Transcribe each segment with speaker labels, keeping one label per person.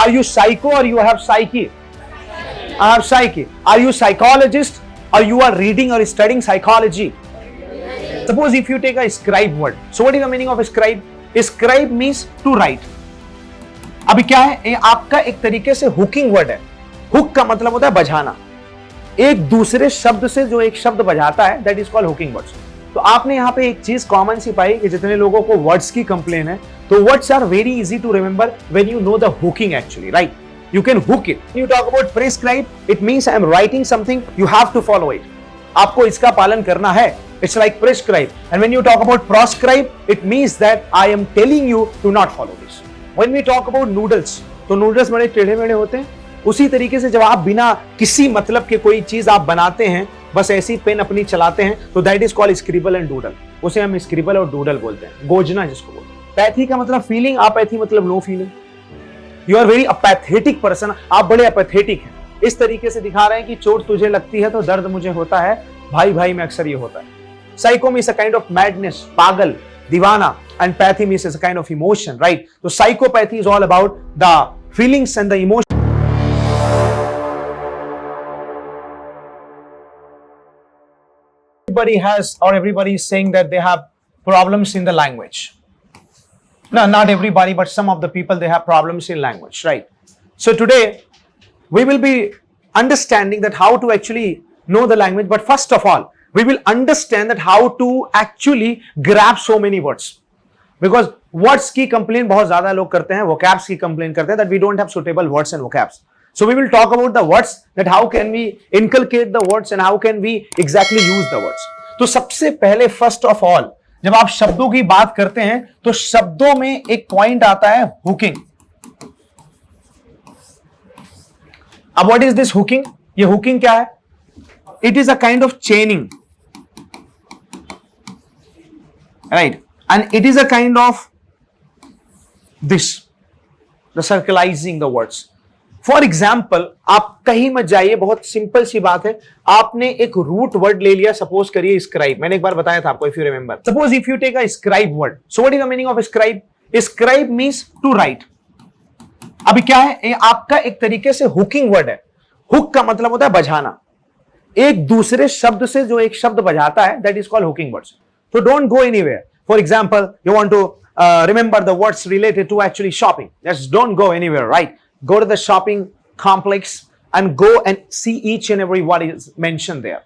Speaker 1: Are you psycho or you have psyche? I have psyche. Are you psychologist or you are reading or studying psychology? Suppose if you take a scribe word. So what is the meaning of scribe? Scribe means to write. अभी क्या है, ये आपका एक तरीके से hooking word है. Hook का मतलब होता है बजाना. एक दूसरे शब्द से जो एक शब्द बजाता है, that is called hooking words. तो आपने यहाँ पे एक चीज कॉमन सी पाई कि जितने लोगों को वर्ड्स की कंप्लेन है, तो words are very easy to remember when you know the hooking actually, right? You can hook it. When you talk about prescribe, it means I am writing something, you have to follow it. आपको इसका पालन करना है. It's like prescribe. And when you talk about proscribe, it means that I am telling you to not follow this. When we talk about noodles, तो noodles बड़े टेढ़े मेढ़े होते हैं. उसी तरीके से जब आप बिना किसी मतलब के कोई चीज आप बनाते हैं, बस ऐसी पेन अपनी चलाते हैं, तो that is called scribble and doodle. उसे हम scribble और doodle बोलते हैं. गोजना जिसको बोलते हैं. पैथी का मतलब फीलिंग, apathy मतलब no feeling. You are very apathetic person, आप बड़े अपैथेटिक हैं. इस तरीके से दिखा रहे हैं कि चोट तुझे लगती है तो दर्द मुझे होता है, भाई भाई में अक्सर ये होता है. Psycho means a kind of madness, पागल, दीवाना, and pathy means a kind of emotion, right? तो psychopathy is all about the feelings and the emotion. Everybody has, or everybody is saying that they have problems in the language. No, not everybody, but some of the people, they have problems in language, right? So today we will be understanding that how to actually know the language, but first of all we will understand that how to actually grab so many words, because words की complaint बहुत ज़्यादा लोग करते हैं, vocabs की complaint करते हैं that we don't have suitable words and vocabs. So we will talk about the words, that how can we inculcate the words and how can we exactly use the words. तो सबसे पहले first of all जब आप शब्दों की बात करते हैं तो शब्दों में एक पॉइंट आता है हुकिंग. अब व्हाट इज दिस हुकिंग? ये हुकिंग क्या है? It is a kind of chaining, right? And it is a kind of this, the circlising the words. For example, आप कहीं मत जाइए, बहुत सिंपल सी बात है. आपने एक रूट वर्ड ले लिया, सपोज करिए स्क्राइब. मैंने एक बार बताया था आपको, if you remember. Suppose if you take a scribe word. So what is the meaning of scribe? Scribe means to write. अभी क्या है, ये आपका एक तरीके से हुकिंग वर्ड है. हुक का मतलब होता है बजाना. एक दूसरे शब्द से जो एक शब्द बजाता है, that is called hooking words. So don't go anywhere. For example, you want to remember the words related to actually shopping. Just don't go anywhere, right? Go to the shopping complex and go and see each and every what is mentioned there.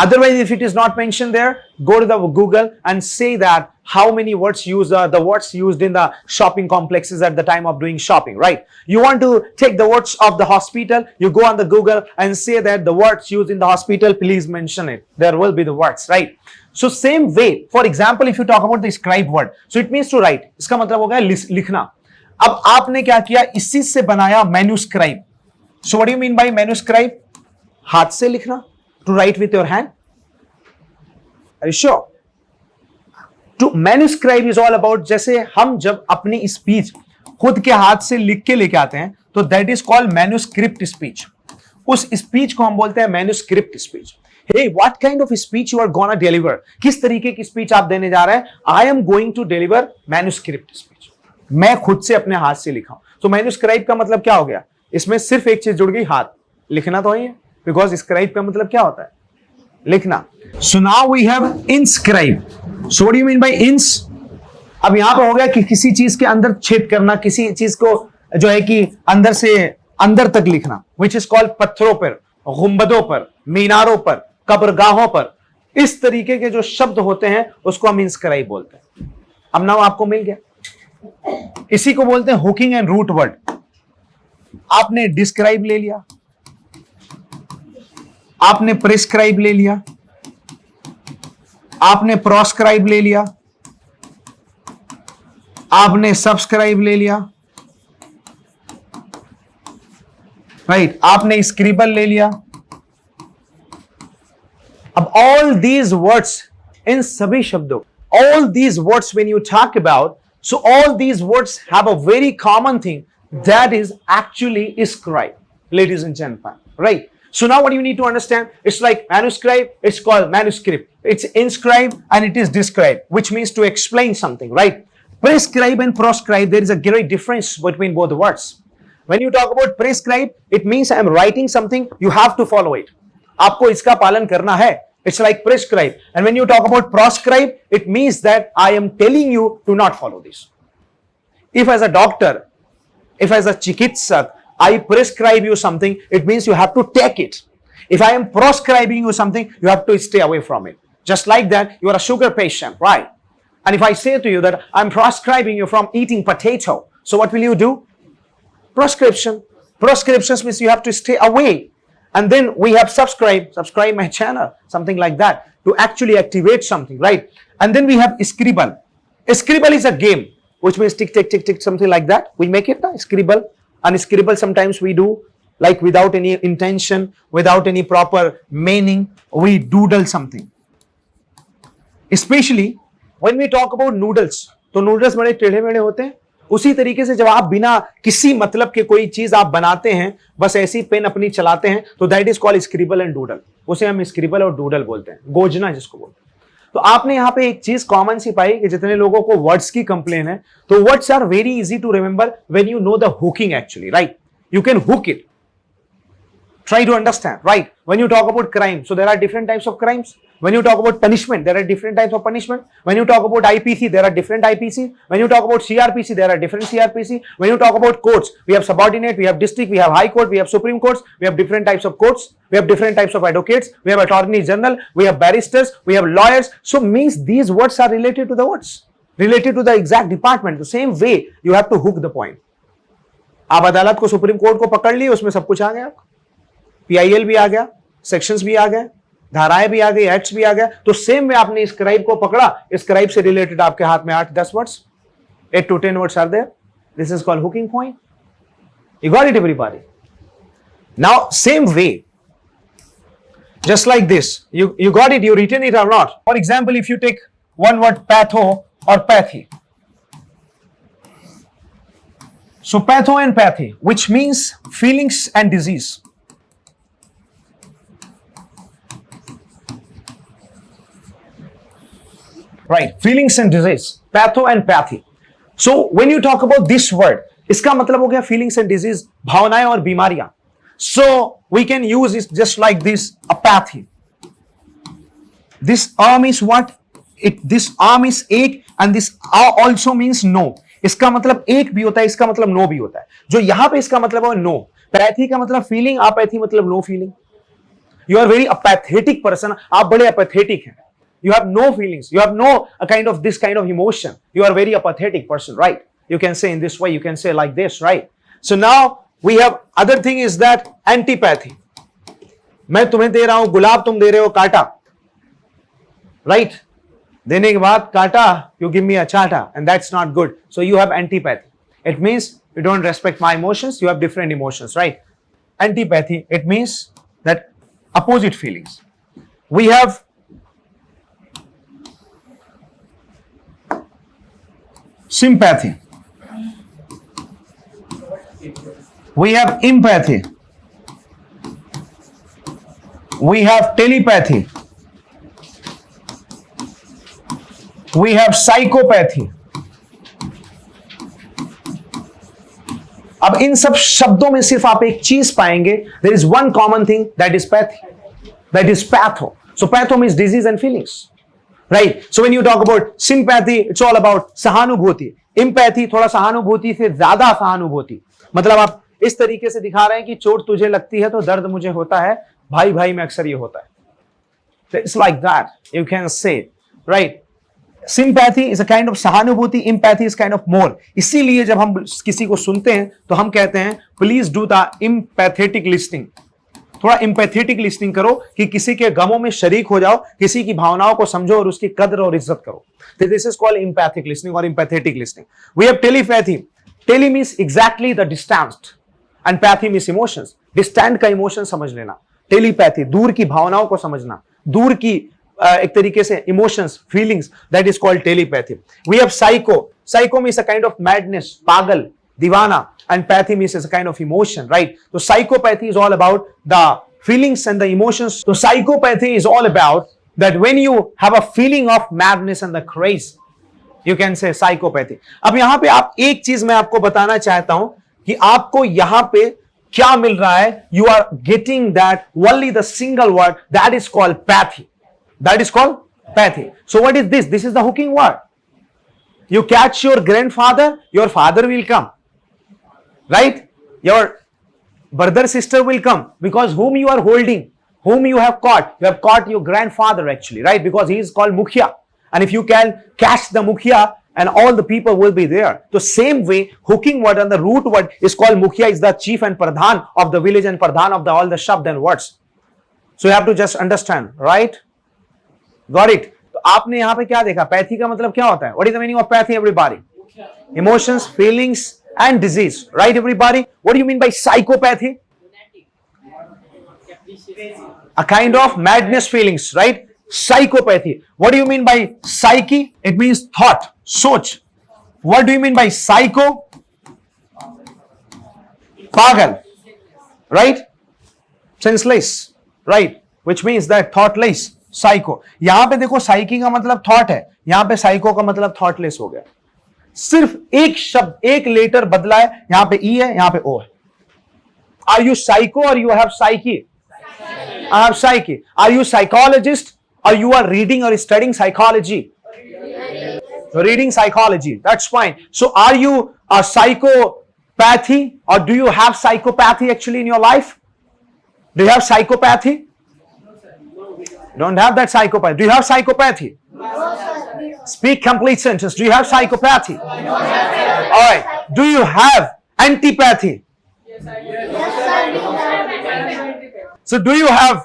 Speaker 1: Otherwise, if it is not mentioned there, go to the Google and say that how many words use the words used in the shopping complexes at the time of doing shopping, right? You want to take the words of the hospital, you go on the Google and say that the words used in the hospital, please mention it. There will be the words, right? So same way, for example, if you talk about the scribe word, so it means to write. इसका मतलब हो गया लिखना. अब आपने क्या किया, इसी से बनाया manuscribe. So what do you mean by manuscribe? हाथ से लिखना. To write with your hand. Are you sure? To manuscribe is all about, जैसे हम जब अपनी स्पीच खुद के हाथ से लिख के लेके आते हैं, तो that is called manuscript speech. उस स्पीच को हम बोलते हैं manuscript speech. Hey, what kind of speech you are gonna deliver? किस तरीके की स्पीच आप देने जा रहे हैं? I am going to deliver manuscript speech. मैं खुद से अपने हाथ से लिखा हूं. तो manuscribe का मतलब क्या हो गया? इसमें सिर्फ एक चीज जुड़ गई, हाथ. लिखना तो ही है, बिकॉज स्क्राइब का मतलब क्या होता है? लिखना. So now we have inscribe. So what do you mean by ins? अब यहां पर हो गया कि किसी चीज के अंदर छेद करना, किसी चीज को जो है कि अंदर से अंदर तक लिखना, विच इज कॉल्ड पत्थरों पर, गुंबदों पर, मीनारों पर, कब्रगाहों पर. इस तरीके के जो शब्द होते हैं उसको हम inscribe बोलते हैं. अब नाउ आपको मिल गया. इसी को बोलते हैं हुकिंग एंड रूट वर्ड. आपने डिस्क्राइब ले लिया, आपने प्रेस्क्राइब ले लिया, आपने प्रोस्क्राइब ले लिया, आपने सब्सक्राइब ले लिया, राइट? आपने स्क्रिबल ले लिया. अब ऑल दीज वर्ड्स, इन सभी शब्दों, all these words when you talk about, so all these words have a very common thing, that is actually scribe, ladies and gentlemen, right? So now what you need to understand, it's like manuscribe, it's called manuscript. It's inscribe and it is describe, which means to explain something, right? Prescribe and proscribe, there is a great difference between both the words. When you talk about prescribe, it means I am writing something, you have to follow it. आपको इसका पालन करना है. It's like prescribe. And when you talk about proscribe, it means that I am telling you to not follow this. If as a doctor, if as a chikitsak, I prescribe you something, it means you have to take it. If I am proscribing you something, you have to stay away from it. Just like that, you are a sugar patient, right? And if I say to you that I'm proscribing you from eating potato, so what will you do? Proscription. Proscriptions means you have to stay away. And then we have subscribe my channel, something like that, to actually activate something, right? And then we have scribble. Scribble is a game, which means tick, tick, tick, tick, something like that. We make it scribble. And scribble sometimes we do like without any intention, without any proper meaning, we doodle something. Especially when we talk about noodles, तो noodles बड़े टेढ़े मेढ़े होते हैं. उसी तरीके से जब आप बिना किसी मतलब के कोई चीज आप बनाते हैं, बस ऐसी पेन अपनी चलाते हैं, तो that is called scribble and doodle. उसे हम स्क्रिबल और डूडल बोलते हैं, गोजना जिसको बोलते हैं. तो आपने यहाँ पे एक चीज कॉमन सी पाई कि जितने लोगों को वर्ड्स की कंप्लेन है, तो words are very easy to remember when you know the hooking actually, right? You can hook it. Try to understand, right? When you talk about crime, so there are different types of crimes. When you talk about punishment, there are different types of punishment. When you talk about IPC, there are different IPC. When you talk about CRPC, there are different CRPC. When you talk about courts, we have subordinate, we have district, we have high court, we have supreme courts, we have different types of courts, we have different types of advocates, we have attorney general, we have barristers, we have lawyers. So means these words are related to the words, related to the exact department. The same way you have to hook the point. आप अदालत को supreme court को पकड़ लिए, उसमें सब कुछ आ गया. PIL भी आ गया, सेक्शंस भी आ गए, धाराएं भी आ गई, एक्ट्स भी आ गया. तो सेम में आपने स्क्राइब को पकड़ा, स्क्राइब से रिलेटेड आपके हाथ में 8-10 words, 8 to 10 words are there. This is called hooking point. You got it, everybody? Now, same way, just like this, you got it, you written it or not. For example, if you take one word patho or pathy. So patho and pathy, which means feelings and disease. Right, feelings and disease, patho and pathy. So when you talk about this word, इसका मतलब हो गया feelings and disease, भावनाएं और बीमारियां. So we can use it just like this, a pathy. This means what? This means एक and this also means no. इसका मतलब एक भी होता है, इसका मतलब no भी होता है. जो यहाँ पे इसका मतलब है no. पैथी का मतलब feeling, apathy मतलब no feeling. You are very apathetic person. आप बड़े apathetic हैं. You have no feelings. You have no kind of this kind of emotion. You are very apathetic person, right? You can say in this way. You can say like this, right? So now we have other thing is that antipathy. मैं तुम्हें दे रहा हूं गुलाब, तुम दे रहे हो कांटा, right? देने के बाद कांटा, you give me a चाटा, and that's not good. So you have antipathy. It means you don't respect my emotions. You have different emotions, right? Antipathy. It means that opposite feelings. We have sympathy. We have empathy. We have telepathy. We have psychopathy. अब इन सब शब्दों में सिर्फ आप एक चीज पाएंगे. There is one common thing, that is pathy. That is patho. So patho means disease and feelings. Right? So when you talk about sympathy, it's all about सहानुभूति. Empathy थोड़ा सहानुभूति से ज्यादा सहानुभूति. मतलब आप इस तरीके से दिखा रहे हैं कि चोट तुझे लगती है तो दर्द मुझे होता है, भाई भाई में अक्सर ये होता है. So it's like that. You can say, right? Sympathy is a kind of सहानुभूति, empathy is kind of more. इसीलिए जब हम किसी को सुनते हैं तो हम कहते हैं please do the empathetic listening. थोड़ा empathetic listening करो कि किसी के गमों में शरीक हो जाओ, किसी की भावनाओं को समझो और उसकी कद्र और इज्जत करो. This is called empathic listening or empathetic listening. We have telepathy. Tele means exactly the distanced and pathy means emotions. Distant का emotion समझ लेना. Telepathy दूर की भावनाओं को समझना, दूर की एक तरीके से emotions, feelings, that is called telepathy. We have psycho. Psycho means a kind of madness, पागल, दीवाना, and pathy means is a kind of emotion, right? So psychopathy is all about the feelings and the emotions. So psychopathy is all about that when you have a feeling of madness and the craze, you can say psychopathy. अब यहाँ पे आप एक चीज मैं आपको बताना चाहता हूं कि आपको यहां पे क्या मिल रहा है. You are getting that only the single word, that is called pathy. That is called pathy. So what is this? This is the hooking word. You catch your grandfather, your father will come, right? Your brother, sister will come, because whom you are holding, whom you have caught your grandfather actually, right? Because he is called Mukhya, and if you can catch the Mukhya, and all the people will be there. The same way, hooking word and the root word is called Mukhya, is the chief and pradhan of the village and pradhan of all the shabd and words. So you have to just understand, right? Got it? तो आपने यहां पे क्या देखा? Pathy का मतलब क्या होता है? What is the meaning of pathy everybody? Emotions, feelings and disease, right everybody? What do you mean by psychopathy? A kind of madness feelings, right? Psychopathy. What do you mean by psyche? It means thought, सोच. What do you mean by psycho? पागल, right? Senseless, right? Which means that thoughtless. Psycho. यहां पे देखो, psyche का मतलब thought है, यहां पे साइको का मतलब थॉटलेस हो गया. सिर्फ एक शब्द, एक लेटर बदला है. यहां पे ई है, यहां पे ओ है. Are you psycho or you have psyche? I have psyche. Are you psychologist or you are reading or studying psychology? Reading psychology. That's fine. So are you a psychopathy or do you have psychopathy actually in your life? Do you have psychopathy? Don't have that psychopathy. Do you have psychopathy?
Speaker 2: No, sir.
Speaker 1: Speak complete sentence. Do you have psychopathy?
Speaker 2: No, sir.
Speaker 1: All right. Do you have antipathy?
Speaker 2: Yes, sir. We have.
Speaker 1: So do you have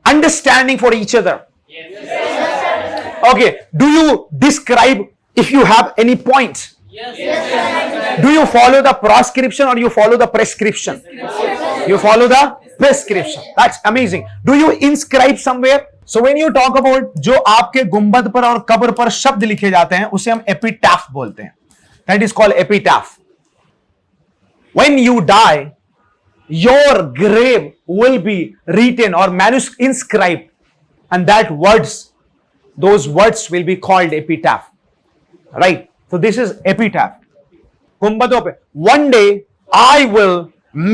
Speaker 1: understanding for each other?
Speaker 2: Yes, sir.
Speaker 1: Okay. Do you describe if you have any point?
Speaker 2: Yes, sir.
Speaker 1: Do you follow the prescription or you follow the prescription? You follow the prescription. That's amazing. Do you inscribe somewhere? So when you talk about जो आपके गुंबद पर और कब्र पर शब्द लिखे जाते हैं, उसे हम एपिटाफ बोलते हैं. That is called epitaph. When you die, your grave will be written or inscribed, and that those words will be called epitaph. Right? So this is epitaph. गुंबदों पे. One day I will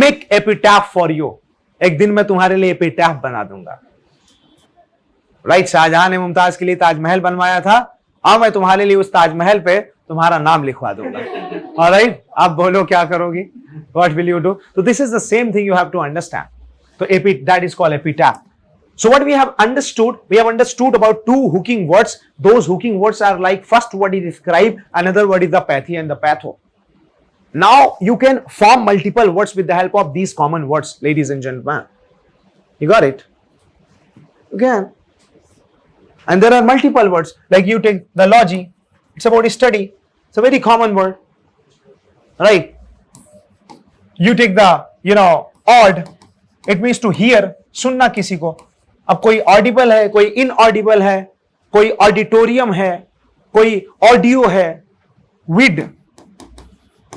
Speaker 1: make epitaph for you. एक दिन मैं तुम्हारे लिए epitaph बना दूंगा. Right? Shahjahan ने मुमताज के लिए ताजमहल बनवाया था, अब मैं तुम्हारे लिए उस ताजमहल पे तुम्हारा नाम लिखवा दूंगा. ऑलराइट? आप बोलो क्या करोगी? What will you do? तो this is the same thing you have to understand. तो that is called epitaph. So what we have understood about two hooking words. Those hooking words are like, first word is describe, another word is the pathy and the patho. Now you can form multiple words with the help of these common words, ladies and gentlemen. You got it? Again. And there are multiple words, like you take the logi, it's about study, it's a very common word, right? You take the, odd, it means to hear, सुनना किसी को. अब कोई Audible है, कोई inaudible है, कोई auditorium है, कोई ऑडियो है. विड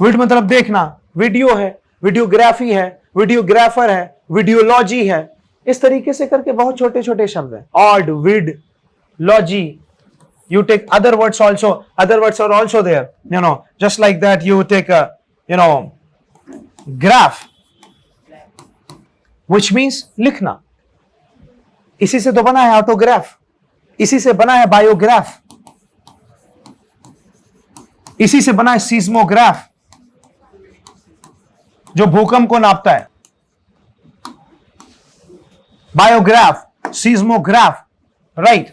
Speaker 1: मतलब देखना, वीडियो है, वीडियोग्राफी है, वीडियोग्राफर है, वीडियोलॉजी है. इस तरीके से करके बहुत छोटे छोटे शब्द हैं. Aud, vid, logy. You take other words also. Other words are also there. Just like that, you take graph, which means लिखना. इसी से तो बना है ऑटोग्राफ, इसी से बना है बायोग्राफ, इसी से बना है सीस्मोग्राफ, जो भूकंप को नापता है. Biograph, seismograph, right?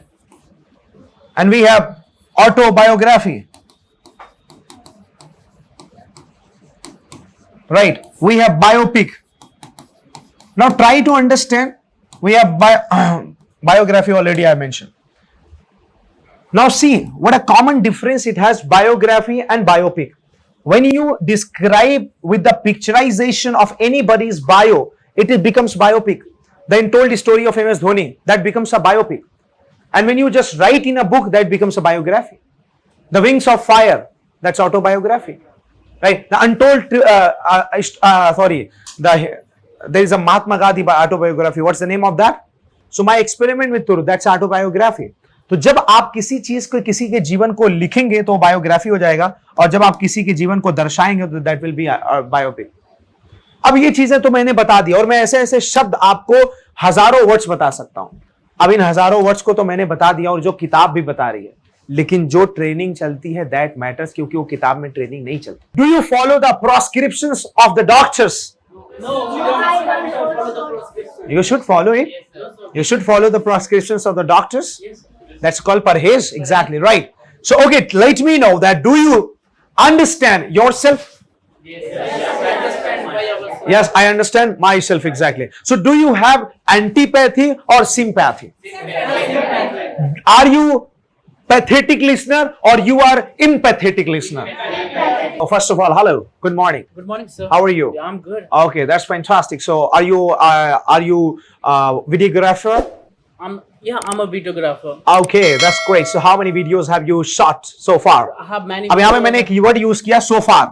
Speaker 1: And we have autobiography, right? We have biopic. Now try to understand. We have biography already I mentioned. Now see what a common difference it has, biography and biopic. When you describe with the picturization of anybody's bio, it becomes biopic. The untold story of MS Dhoni, that becomes a biopic. And when you just write in a book, that becomes a biography. The Wings of Fire, that's autobiography, right? The untold, there is a Mahatma Gandhi autobiography. What's the name of that? So my experiment with Turu, that's autobiography. तो जब आप किसी चीज को, किसी के जीवन को लिखेंगे तो बायोग्राफी हो जाएगा, और जब आप किसी के जीवन को दर्शाएंगे तो दैट विल बी बायोपिक. अब ये चीजें तो मैंने बता दी और मैं ऐसे ऐसे शब्द आपको हजारों वर्ड्स बता सकता हूं। अब इन हजारों वर्ड्स को तो मैंने बता दिया और जो किताब भी बता रही है, लेकिन जो ट्रेनिंग चलती है दैट मैटर्स, क्योंकि वो किताब में ट्रेनिंग नहीं चलती। Do you follow the proscriptions of the doctors?
Speaker 2: No, we don't follow the prescription.
Speaker 1: You should follow it. You should follow the prescriptions of the doctors. That's called parhez. Exactly right. So, okay, let me know that do you understand yourself? Yes, I understand myself exactly. So, do you have antipathy or sympathy? Are you pathetic listener or you are empathetic listener? Oh, first of all, hello, good morning.
Speaker 3: Good morning, sir.
Speaker 1: How are you?
Speaker 3: Yeah, I'm good.
Speaker 1: Okay, that's fantastic. So, are you videographer?
Speaker 3: I'm a videographer.
Speaker 1: Okay, that's great. So, how many videos have you shot so far?
Speaker 3: I have many.
Speaker 1: अब यहाँ पे
Speaker 3: videos.
Speaker 1: मैंने एक keyword use किया so far.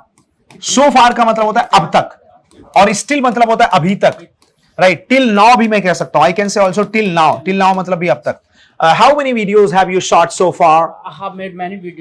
Speaker 1: So far का मतलब होता है अब तक, और still मतलब होता है अभी तक. Right? Till now भी मैं कह सकता हूँ. I can say also till now. Till now मतलब भी अब तक. How many videos have you shot so far?
Speaker 3: I have made many videos.